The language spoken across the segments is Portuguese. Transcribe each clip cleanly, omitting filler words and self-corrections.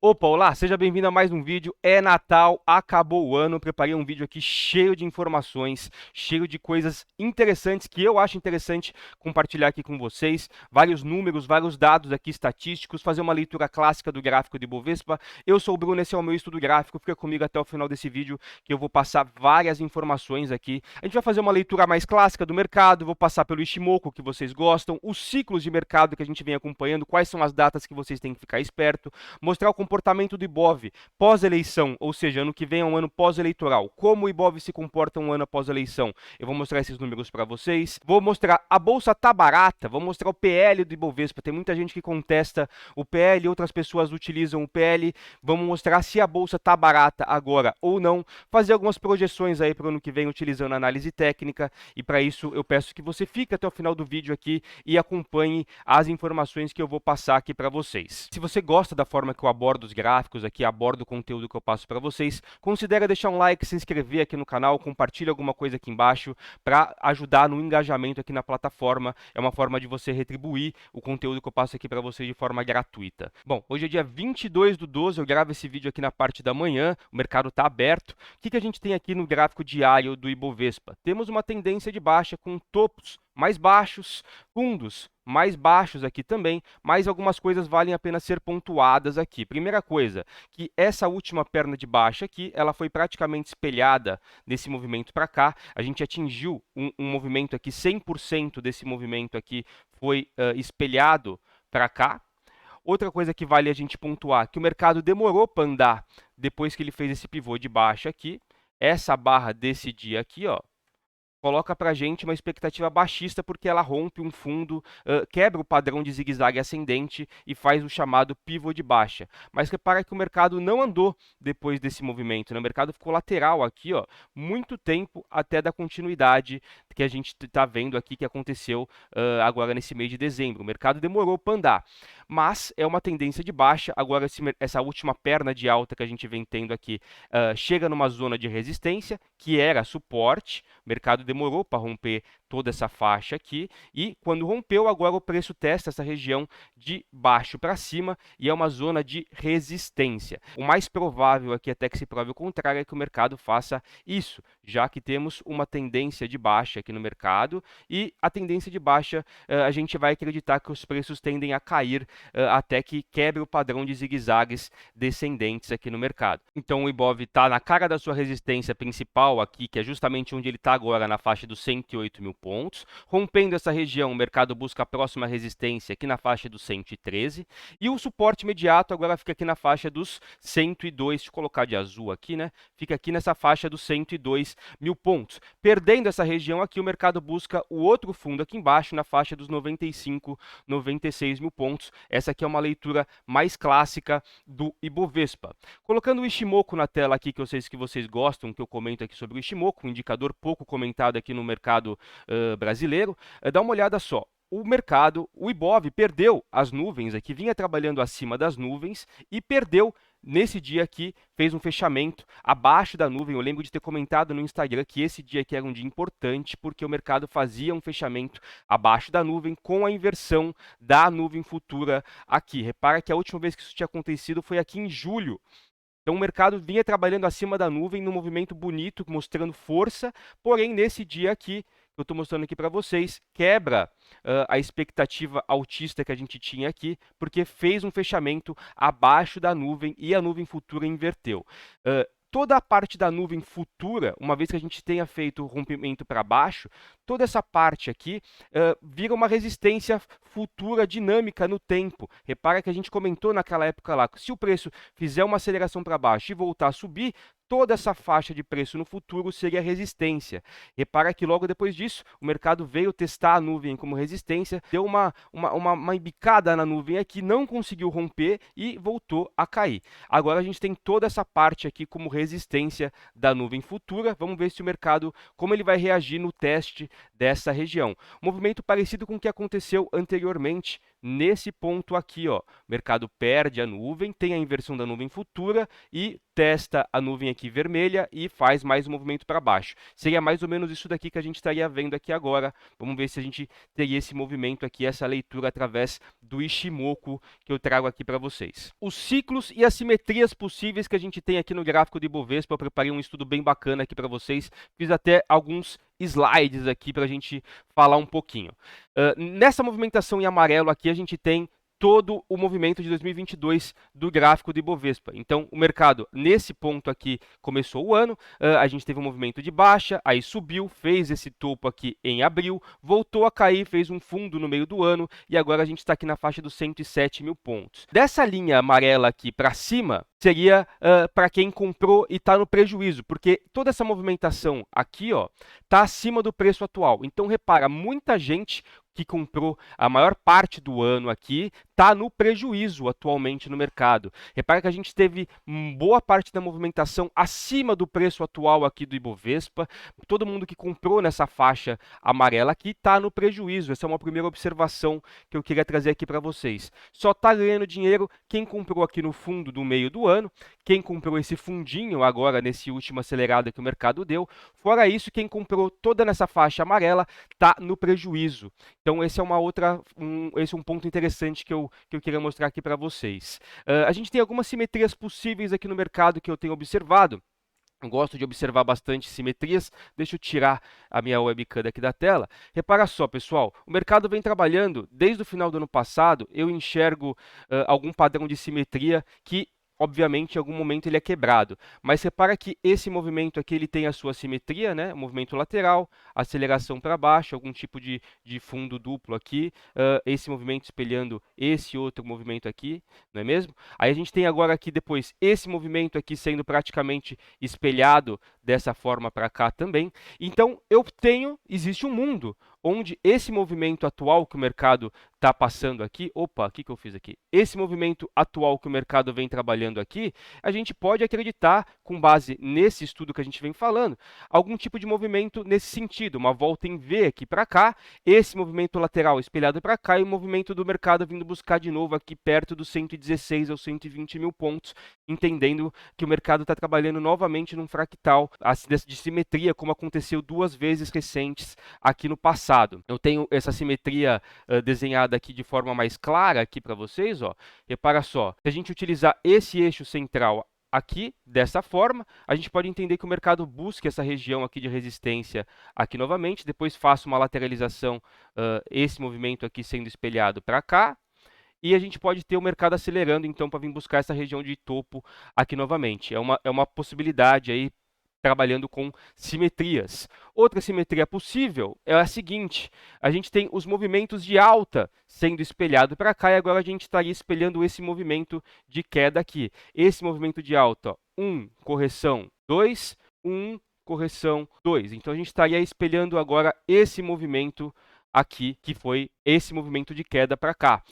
Opa, olá, seja bem-vindo a mais um vídeo. É Natal, acabou o ano, preparei um vídeo aqui cheio de informações, cheio de coisas interessantes que eu acho interessante compartilhar aqui com vocês. Vários números, vários dados aqui estatísticos, fazer uma leitura clássica do gráfico de Ibovespa. Eu sou o Bruno, esse é o meu estudo gráfico, fica comigo até o final desse vídeo que eu vou passar várias informações aqui. A gente vai fazer uma leitura mais clássica do mercado, vou passar pelo Ishimoku que vocês gostam, os ciclos de mercado que a gente vem acompanhando, quais são as datas que vocês têm que ficar esperto, mostrar o comportamento do Ibov pós-eleição, ou seja, ano que vem é um ano pós-eleitoral. Como o Ibov se comporta um ano após a eleição? Eu vou mostrar esses números para vocês. Vou mostrar a bolsa tá barata, vou mostrar o PL do Ibovespa. Tem muita gente que contesta o PL, outras pessoas utilizam o PL. Vamos mostrar se a bolsa tá barata agora ou não. Fazer algumas projeções aí para o ano que vem utilizando a análise técnica. E para isso eu peço que você fique até o final do vídeo aqui e acompanhe as informações que eu vou passar aqui para vocês. Se você gosta da forma que eu abordo os gráficos aqui, abordo o conteúdo que eu passo para vocês, considere deixar um like, se inscrever aqui no canal, compartilhe alguma coisa aqui embaixo para ajudar no engajamento aqui na plataforma. É uma forma de você retribuir o conteúdo que eu passo aqui para vocês de forma gratuita. Bom, hoje é dia 22/12, eu gravo esse vídeo aqui na parte da manhã, o mercado está aberto. O que a gente tem aqui no gráfico diário do Ibovespa? Temos uma tendência de baixa com topos mais baixos, fundos mais baixos aqui também, mas algumas coisas valem a pena ser pontuadas aqui. Primeira coisa, que essa última perna de baixa aqui, ela foi praticamente espelhada nesse movimento para cá. A gente atingiu um movimento aqui, 100% desse movimento aqui foi espelhado para cá. Outra coisa que vale a gente pontuar, que o mercado demorou para andar depois que ele fez esse pivô de baixa aqui. Essa barra desse dia aqui, ó, coloca para a gente uma expectativa baixista porque ela rompe um fundo, quebra o padrão de zigue-zague ascendente e faz o chamado pivô de baixa. Mas repara que o mercado não andou depois desse movimento, né? O mercado ficou lateral aqui, ó, muito tempo até da continuidade que a gente está vendo aqui que aconteceu agora nesse mês de dezembro. O mercado demorou para andar, mas é uma tendência de baixa. Agora essa última perna de alta que a gente vem tendo aqui chega numa zona de resistência, que era suporte. O mercado demorou para romper toda essa faixa aqui e quando rompeu, agora o preço testa essa região de baixo para cima e é uma zona de resistência. O mais provável aqui, até que se prove o contrário, é que o mercado faça isso, já que temos uma tendência de baixa aqui no mercado e a tendência de baixa a gente vai acreditar que os preços tendem a cair até que quebre o padrão de zigue-zagues descendentes aqui no mercado. Então o Ibov está na cara da sua resistência principal aqui, que é justamente onde ele está agora, na faixa dos 108 mil pontos. Rompendo essa região, o mercado busca a próxima resistência aqui na faixa dos 113. E o suporte imediato agora fica aqui na faixa dos 102. Deixa eu colocar de azul aqui, né? Fica aqui nessa faixa dos 102 mil pontos. Perdendo essa região aqui, o mercado busca o outro fundo aqui embaixo, na faixa dos 95, 96 mil pontos. Essa aqui é uma leitura mais clássica do Ibovespa. Colocando o Ishimoku na tela aqui, que eu sei que vocês gostam, que eu comento aqui sobre o Ishimoku, um indicador pouco comentado aqui no mercado brasileiro, dá uma olhada só. O mercado, o Ibov, perdeu as nuvens aqui, vinha trabalhando acima das nuvens e perdeu nesse dia aqui, fez um fechamento abaixo da nuvem. Eu lembro de ter comentado no Instagram que esse dia aqui era um dia importante porque o mercado fazia um fechamento abaixo da nuvem com a inversão da nuvem futura aqui. Repara que a última vez que isso tinha acontecido foi aqui em julho. Então o mercado vinha trabalhando acima da nuvem num movimento bonito, mostrando força, porém nesse dia aqui, que eu estou mostrando aqui para vocês, quebra a expectativa altista que a gente tinha aqui, porque fez um fechamento abaixo da nuvem e a nuvem futura inverteu. Toda a parte da nuvem futura, uma vez que a gente tenha feito o rompimento para baixo, toda essa parte aqui vira uma resistência futura dinâmica no tempo. Repara que a gente comentou naquela época lá, que se o preço fizer uma aceleração para baixo e voltar a subir, toda essa faixa de preço no futuro seria resistência. Repara que logo depois disso, o mercado veio testar a nuvem como resistência, deu uma embicada na nuvem aqui, não conseguiu romper e voltou a cair. Agora a gente tem toda essa parte aqui como resistência da nuvem futura. Vamos ver se o mercado, como ele vai reagir no teste dessa região. Movimento parecido com o que aconteceu anteriormente nesse ponto aqui, ó. O mercado perde a nuvem, tem a inversão da nuvem futura e testa a nuvem aqui vermelha e faz mais um movimento para baixo. Seria mais ou menos isso daqui que a gente estaria vendo aqui agora. Vamos ver se a gente teria esse movimento aqui, essa leitura através do Ishimoku que eu trago aqui para vocês. Os ciclos e as simetrias possíveis que a gente tem aqui no gráfico de Ibovespa, eu preparei um estudo bem bacana aqui para vocês. Fiz até alguns slides aqui para a gente falar um pouquinho. Nessa movimentação em amarelo aqui, a gente tem todo o movimento de 2022 do gráfico do Ibovespa. Então, o mercado, nesse ponto aqui, começou o ano, a gente teve um movimento de baixa, aí subiu, fez esse topo aqui em abril, voltou a cair, fez um fundo no meio do ano, e agora a gente está aqui na faixa dos 107 mil pontos. Dessa linha amarela aqui para cima, seria para quem comprou e está no prejuízo, porque toda essa movimentação aqui está acima do preço atual. Então, repara, muita gente que comprou a maior parte do ano aqui está no prejuízo atualmente no mercado. Repara que a gente teve boa parte da movimentação acima do preço atual aqui do Ibovespa. Todo mundo que comprou nessa faixa amarela aqui está no prejuízo. Essa é uma primeira observação que eu queria trazer aqui para vocês. Só está ganhando dinheiro quem comprou aqui no fundo do meio do ano, quem comprou esse fundinho agora nesse último acelerado que o mercado deu. Fora isso, quem comprou toda nessa faixa amarela está no prejuízo. Então, esse é esse é um ponto interessante que eu queria mostrar aqui para vocês. A gente tem algumas simetrias possíveis aqui no mercado que eu tenho observado. Eu gosto de observar bastante simetrias. Deixa eu tirar a minha webcam aqui da tela. Repara só, pessoal, o mercado vem trabalhando desde o final do ano passado. Eu enxergo algum padrão de simetria que, obviamente, em algum momento ele é quebrado. Mas repara que esse movimento aqui ele tem a sua simetria, né? Movimento lateral, aceleração para baixo, algum tipo de fundo duplo aqui. Esse movimento espelhando esse outro movimento aqui, não é mesmo? Aí a gente tem agora aqui depois esse movimento aqui sendo praticamente espelhado dessa forma para cá também. Então, existe um mundo onde esse movimento atual que o mercado está passando aqui, opa, o que eu fiz aqui? Esse movimento atual que o mercado vem trabalhando aqui, a gente pode acreditar, com base nesse estudo que a gente vem falando, algum tipo de movimento nesse sentido, uma volta em V aqui para cá, esse movimento lateral espelhado para cá e o movimento do mercado vindo buscar de novo aqui perto dos 116 ou 120 mil pontos, entendendo que o mercado está trabalhando novamente num fractal de simetria, como aconteceu 2 vezes recentes aqui no passado. Eu tenho essa simetria desenhada aqui de forma mais clara aqui para vocês, ó. Repara só, se a gente utilizar esse eixo central aqui, dessa forma, a gente pode entender que o mercado busca essa região aqui de resistência aqui novamente, depois faça uma lateralização, esse movimento aqui sendo espelhado para cá, e a gente pode ter o mercado acelerando, então, para vir buscar essa região de topo aqui novamente. É uma possibilidade aí, trabalhando com simetrias. Outra simetria possível é a seguinte: a gente tem os movimentos de alta sendo espelhado para cá e agora a gente estaria espelhando esse movimento de queda aqui. Esse movimento de alta, 1, correção 2, 1, correção 2. Então a gente estaria espelhando agora esse movimento aqui, que foi esse movimento de queda para cá.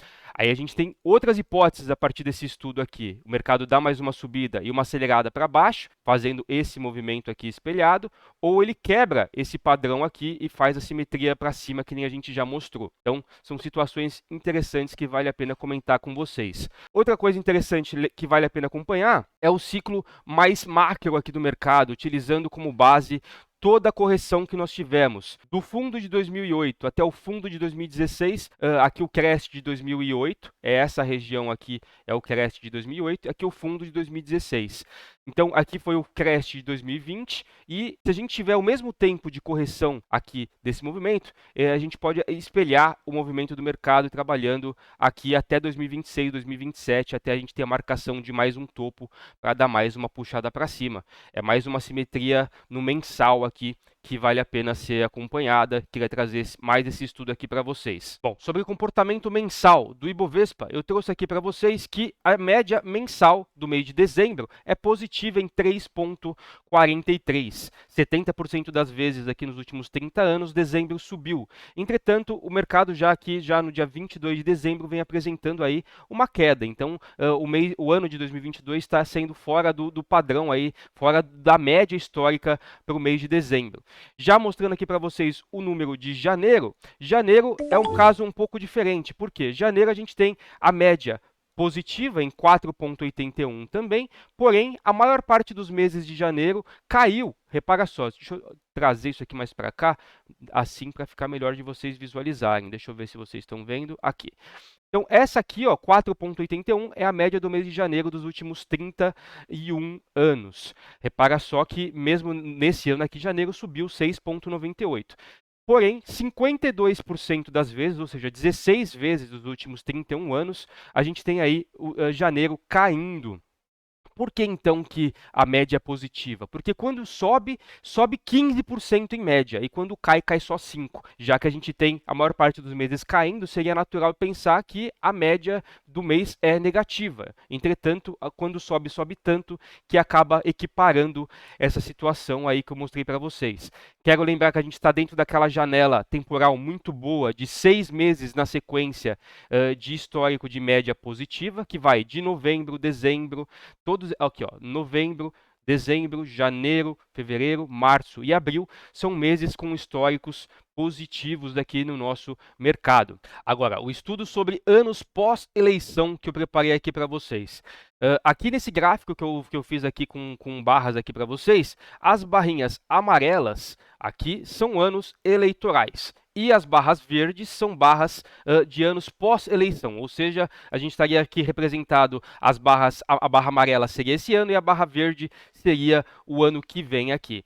Aí a gente tem outras hipóteses a partir desse estudo aqui. O mercado dá mais uma subida e uma acelerada para baixo, fazendo esse movimento aqui espelhado, ou ele quebra esse padrão aqui e faz a simetria para cima, que nem a gente já mostrou. Então, são situações interessantes que vale a pena comentar com vocês. Outra coisa interessante que vale a pena acompanhar é o ciclo mais macro aqui do mercado, utilizando como base toda a correção que nós tivemos, do fundo de 2008 até o fundo de 2016, aqui o Crest de 2008, essa região aqui é o Crest de 2008, aqui o fundo de 2016. Então, aqui foi o Crest de 2020, e se a gente tiver o mesmo tempo de correção aqui desse movimento, a gente pode espelhar o movimento do mercado trabalhando aqui até 2026, 2027, até a gente ter a marcação de mais um topo para dar mais uma puxada para cima. É mais uma simetria no mensal aqui que vale a pena ser acompanhada. Queria trazer mais esse estudo aqui para vocês. Bom, sobre o comportamento mensal do Ibovespa, eu trouxe aqui para vocês que a média mensal do mês de dezembro é positiva em 3,43. 70% das vezes aqui nos últimos 30 anos, dezembro subiu. Entretanto, o mercado já no dia 22 de dezembro vem apresentando aí uma queda. Então, o ano de 2022 está sendo fora do padrão aí, fora da média histórica para o mês de dezembro. Já mostrando aqui para vocês o número de janeiro, janeiro é um caso um pouco diferente, porque janeiro a gente tem a média positiva em 4,81 também, porém, a maior parte dos meses de janeiro caiu. Repara só, deixa eu trazer isso aqui mais para cá, assim para ficar melhor de vocês visualizarem. Deixa eu ver se vocês estão vendo aqui. Então, essa aqui, ó, 4,81 é a média do mês de janeiro dos últimos 31 anos. Repara só que mesmo nesse ano aqui, janeiro subiu 6,98. Porém, 52% das vezes, ou seja, 16 vezes dos últimos 31 anos, a gente tem aí o janeiro caindo. Por que então que a média é positiva? Porque quando sobe, sobe 15% em média, e quando cai, cai só 5%. Já que a gente tem a maior parte dos meses caindo, seria natural pensar que a média do mês é negativa. Entretanto, quando sobe, sobe tanto que acaba equiparando essa situação aí que eu mostrei para vocês. Quero lembrar que a gente está dentro daquela janela temporal muito boa de 6 meses na sequência de histórico de média positiva, que vai de novembro, dezembro, todos aqui, ó, novembro, dezembro, janeiro, fevereiro, março e abril são meses com históricos positivos daqui no nosso mercado. Agora, o estudo sobre anos pós-eleição que eu preparei aqui para vocês. Aqui nesse gráfico que eu fiz aqui com barras aqui para vocês, as barrinhas amarelas aqui são anos eleitorais. E as barras verdes são barras de anos pós-eleição, ou seja, a gente estaria aqui representado as barras, a barra amarela seria esse ano e a barra verde seria o ano que vem aqui.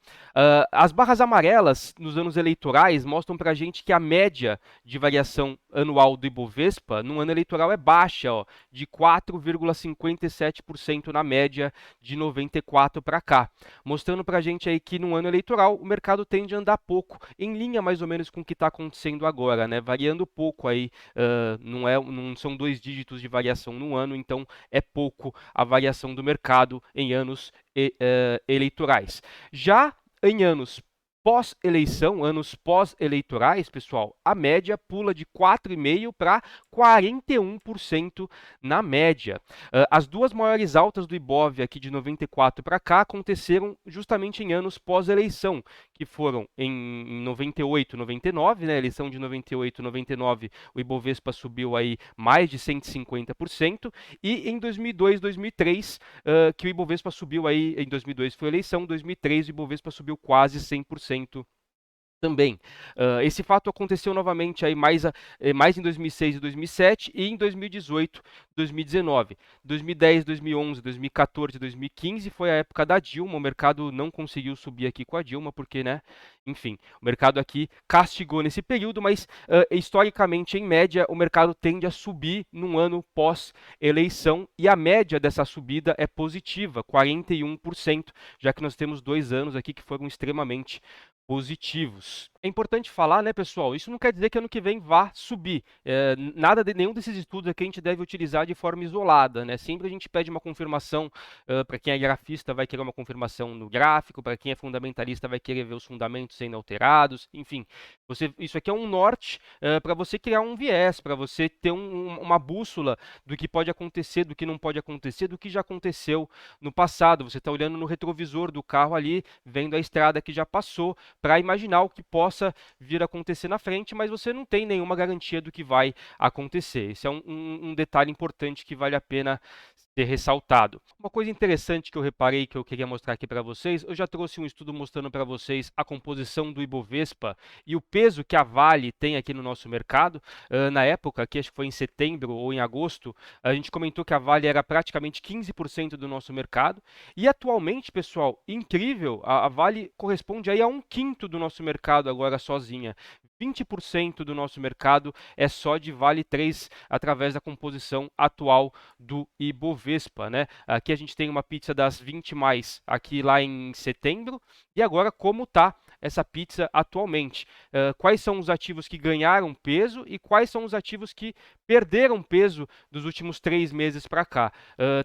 As barras amarelas nos anos eleitorais mostram para a gente que a média de variação anual do Ibovespa no ano eleitoral é baixa, ó, de 4,57% na média de 94 para cá, mostrando para a gente aí que no ano eleitoral o mercado tende a andar pouco, em linha mais ou menos com o que está acontecendo agora, né? Variando pouco aí, não são 2 dígitos de variação no ano, então é pouco a variação do mercado em anos eleitorais. Já em anos pós-eleição, anos pós-eleitorais, pessoal, a média pula de 4,5% para 41% na média. As duas maiores altas do Ibov aqui de 94 para cá aconteceram justamente em anos pós-eleição, que foram em 98, 99, né? Eleição de 98, 99, o Ibovespa subiu aí mais de 150%, e em 2002, 2003, que o Ibovespa subiu aí, em 2002 foi eleição, em 2003 o Ibovespa subiu quase 100% também. Esse fato aconteceu novamente aí mais em 2006 e 2007 e em 2018, 2019. 2010, 2011, 2014, 2015 foi a época da Dilma. O mercado não conseguiu subir aqui com a Dilma porque, né? Enfim, o mercado aqui castigou nesse período, mas historicamente, em média, o mercado tende a subir num ano pós-eleição e a média dessa subida é positiva, 41%, já que nós temos 2 anos aqui que foram extremamente positivos. É importante falar, né, pessoal? Isso não quer dizer que ano que vem vá subir. Nenhum desses estudos aqui a gente deve utilizar de forma isolada, né? Sempre a gente pede uma confirmação, para quem é grafista vai querer uma confirmação no gráfico, para quem é fundamentalista vai querer ver os fundamentos sendo alterados, enfim. Isso aqui é um norte para você criar um viés, para você ter uma bússola do que pode acontecer, do que não pode acontecer, do que já aconteceu no passado. Você está olhando no retrovisor do carro ali, vendo a estrada que já passou, para imaginar o que possa vir a acontecer na frente, mas você não tem nenhuma garantia do que vai acontecer. Esse é um detalhe importante que vale a pena ser ressaltado. Uma coisa interessante que eu reparei que eu queria mostrar aqui para vocês, eu já trouxe um estudo mostrando para vocês a composição do Ibovespa e o peso que a Vale tem aqui no nosso mercado. Na época, que acho que foi em setembro ou em agosto, a gente comentou que a Vale era praticamente 15% do nosso mercado e atualmente, pessoal, incrível, a Vale corresponde aí a 1/5 do nosso mercado agora sozinha. 20% do nosso mercado é só de Vale 3 através da composição atual do Ibovespa, né? Aqui a gente tem uma pizza das 20 mais aqui lá em setembro. E agora como está essa pizza atualmente? Quais são os ativos que ganharam peso e quais são os ativos que perderam peso dos últimos 3 meses para cá?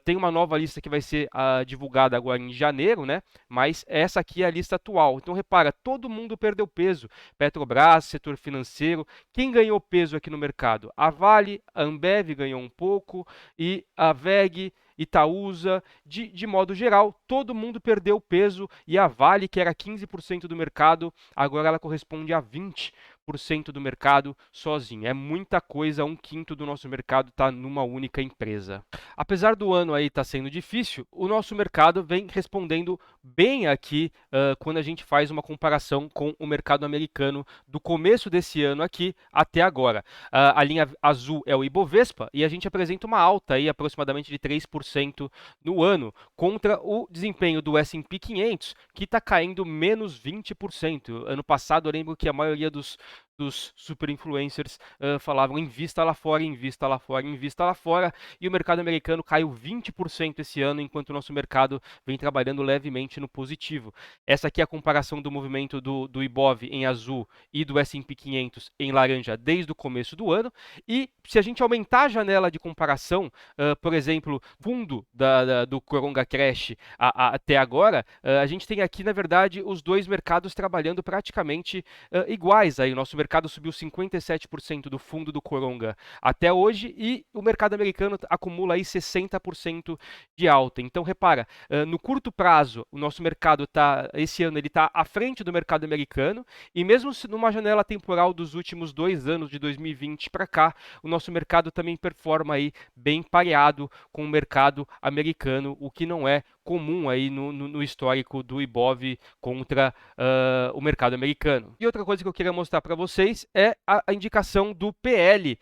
Tem uma nova lista que vai ser divulgada agora em janeiro, né? Mas essa aqui é a lista atual. Então repara, todo mundo perdeu peso. Petrobras, setor financeiro. Quem ganhou peso aqui no mercado? A Vale, a Ambev ganhou um pouco e a WEG Itaúsa, de modo geral, todo mundo perdeu peso e a Vale, que era 15% do mercado, agora ela corresponde a 20% do mercado sozinha. É muita coisa, 1/5 do nosso mercado está numa única empresa. Apesar do ano aí estar sendo difícil, o nosso mercado vem respondendo bem aqui quando a gente faz uma comparação com o mercado americano do começo desse ano aqui até agora. A linha azul é o Ibovespa e a gente apresenta uma alta aí aproximadamente de 3% no ano contra o desempenho do S&P 500 que está caindo menos 20%. Ano passado eu lembro que a maioria dos super influencers falavam invista lá fora, invista lá fora, invista lá fora, e o mercado americano caiu 20% esse ano, enquanto o nosso mercado vem trabalhando levemente no positivo. Essa aqui é a comparação do movimento do Ibov em azul e do S&P 500 em laranja desde o começo do ano, e se a gente aumentar a janela de comparação, por exemplo, fundo do Coronga Crash até agora, a gente tem aqui, na verdade, os dois mercados trabalhando praticamente iguais. Aí o nosso mercado subiu 57% do fundo do Coronga até hoje e o mercado americano acumula aí 60% de alta. Então repara, no curto prazo o nosso mercado esse ano ele está à frente do mercado americano e mesmo numa janela temporal dos últimos 2 anos, de 2020 para cá, o nosso mercado também performa aí bem pareado com o mercado americano, o que não é comum aí no histórico do Ibov contra o mercado americano. E outra coisa que eu queria mostrar para vocês é a indicação do PL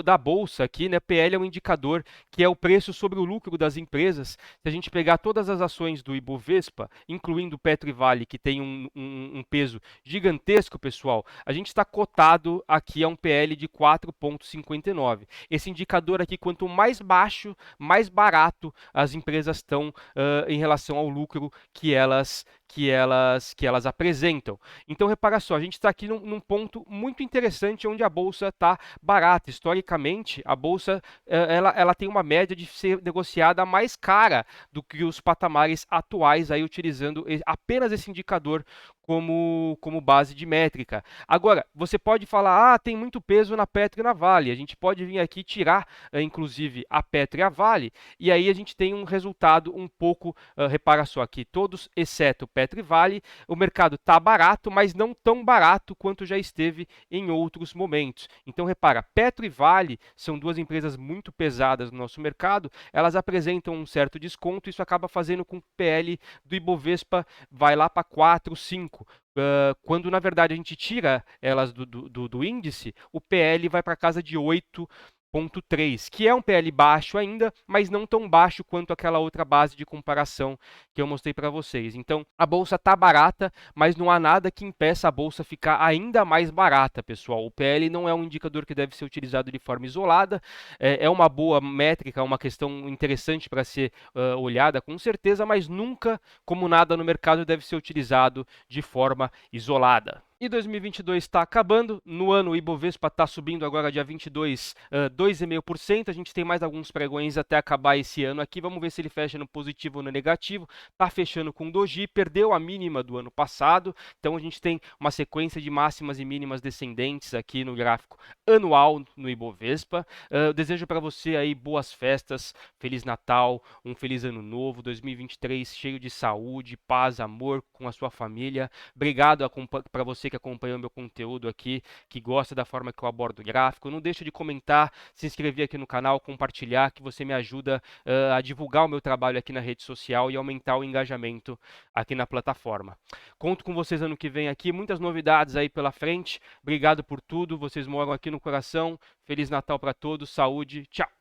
da bolsa aqui, né? PL é um indicador que é o preço sobre o lucro das empresas. Se a gente pegar todas as ações do Ibovespa, incluindo Petro e Vale, que tem um peso gigantesco, pessoal, a gente está cotado aqui a um PL de 4,59. Esse indicador aqui, quanto mais baixo, mais barato as empresas estão em relação ao lucro que elas apresentam. Então, repara só, a gente está aqui num ponto muito interessante onde a bolsa está barata. Historicamente, a bolsa ela tem uma média de ser negociada mais cara do que os patamares atuais, aí utilizando apenas esse indicador como base de métrica. Agora, você pode falar, tem muito peso na Petro e na Vale. A gente pode vir aqui tirar, inclusive, a Petro e a Vale, e aí a gente tem um resultado um pouco, repara só aqui, todos exceto Petro e Vale, o mercado está barato, mas não tão barato quanto já esteve em outros momentos. Então, repara, Petro e Vale são duas empresas muito pesadas no nosso mercado, elas apresentam um certo desconto, isso acaba fazendo com que o PL do Ibovespa vai lá para 4, 5. Quando na verdade a gente tira elas do índice, o PL vai para casa de 8,3, que é um PL baixo ainda, mas não tão baixo quanto aquela outra base de comparação que eu mostrei para vocês. Então, a bolsa está barata, mas não há nada que impeça a bolsa ficar ainda mais barata, pessoal. O PL não é um indicador que deve ser utilizado de forma isolada, é uma boa métrica, uma questão interessante para ser olhada com certeza, mas nunca, como nada no mercado, deve ser utilizado de forma isolada. E 2022 está acabando, no ano o Ibovespa está subindo agora dia 22, 2,5%, a gente tem mais alguns pregões até acabar esse ano aqui, vamos ver se ele fecha no positivo ou no negativo, está fechando com doji, perdeu a mínima do ano passado, então a gente tem uma sequência de máximas e mínimas descendentes aqui no gráfico anual no Ibovespa. Eu desejo para você aí boas festas, Feliz Natal, um feliz ano novo, 2023 cheio de saúde, paz, amor com a sua família. Obrigado para você que acompanhou meu conteúdo aqui, que gosta da forma que eu abordo o gráfico. Não deixa de comentar, se inscrever aqui no canal, compartilhar, que você me ajuda a divulgar o meu trabalho aqui na rede social e aumentar o engajamento aqui na plataforma. Conto com vocês ano que vem aqui, muitas novidades aí pela frente. Obrigado por tudo, vocês moram aqui no coração. Feliz Natal para todos, saúde, tchau!